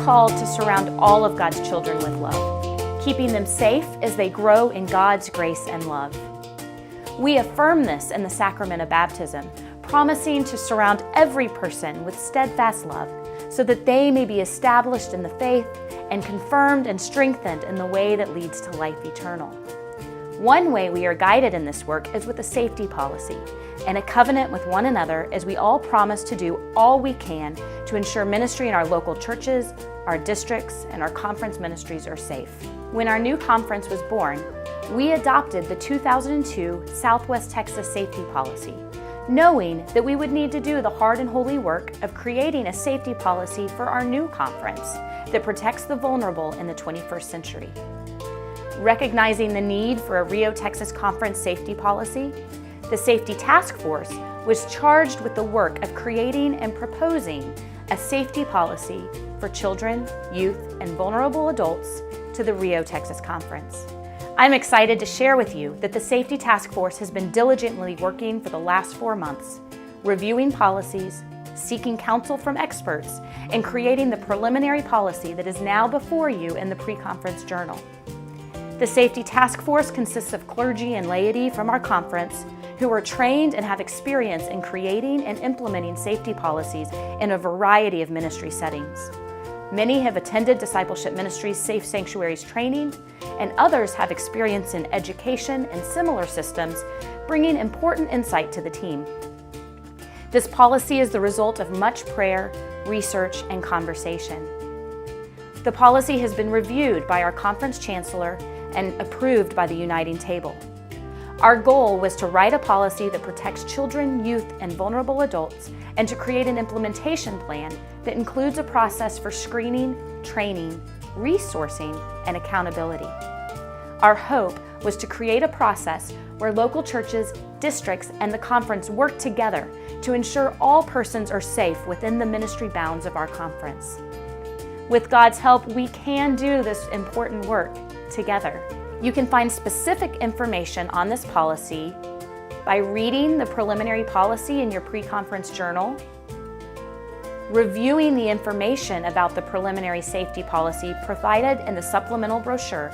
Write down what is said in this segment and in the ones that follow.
called to surround all of God's children with love, keeping them safe as they grow in God's grace and love. We affirm this in the sacrament of baptism, promising to surround every person with steadfast love, so that they may be established in the faith and confirmed and strengthened in the way that leads to life eternal. One way we are guided in this work is with a safety policy and a covenant with one another, as we all promise to do all we can to ensure ministry in our local churches, our districts, and our conference ministries are safe. When our new conference was born, we adopted the 2002 Southwest Texas Safety Policy, knowing that we would need to do the hard and holy work of creating a safety policy for our new conference that protects the vulnerable in the 21st century. Recognizing the need for a Rio Texas Conference safety policy, the Safety Task Force was charged with the work of creating and proposing a safety policy for children, youth, and vulnerable adults to the Rio Texas Conference. I'm excited to share with you that the Safety Task Force has been diligently working for the last 4 months, reviewing policies, seeking counsel from experts, and creating the preliminary policy that is now before you in the pre-conference journal. The Safety Task Force consists of clergy and laity from our conference who are trained and have experience in creating and implementing safety policies in a variety of ministry settings. Many have attended Discipleship Ministries Safe Sanctuaries training, and others have experience in education and similar systems, bringing important insight to the team. This policy is the result of much prayer, research, and conversation. The policy has been reviewed by our conference chancellor and approved by the Uniting Table. Our goal was to write a policy that protects children, youth, and vulnerable adults, and to create an implementation plan that includes a process for screening, training, resourcing, and accountability. Our hope was to create a process where local churches, districts, and the conference work together to ensure all persons are safe within the ministry bounds of our conference. With God's help, we can do this important work together. You can find specific information on this policy by reading the preliminary policy in your pre-conference journal, reviewing the information about the preliminary safety policy provided in the supplemental brochure,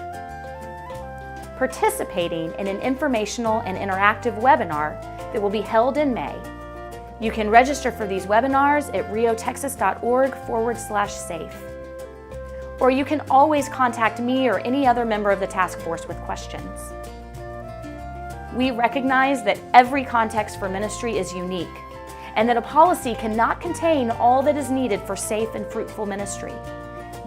participating in an informational and interactive webinar that will be held in May. You can register for these webinars at riotexas.org/safe. Or you can always contact me or any other member of the task force with questions. We recognize that every context for ministry is unique, and that a policy cannot contain all that is needed for safe and fruitful ministry.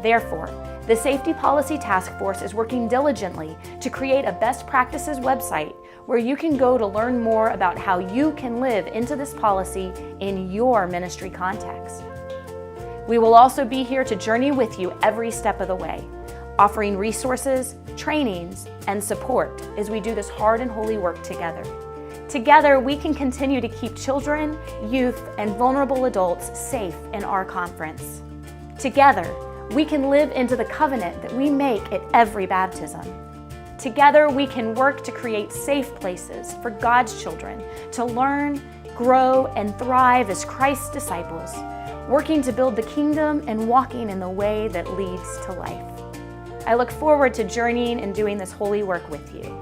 Therefore, the Safety Policy Task Force is working diligently to create a best practices website where you can go to learn more about how you can live into this policy in your ministry context. We will also be here to journey with you every step of the way, offering resources, trainings, and support as we do this hard and holy work together. Together, we can continue to keep children, youth, and vulnerable adults safe in our conference. Together, we can live into the covenant that we make at every baptism. Together, we can work to create safe places for God's children to learn, grow, and thrive as Christ's disciples, working to build the kingdom and walking in the way that leads to life. I look forward to journeying and doing this holy work with you.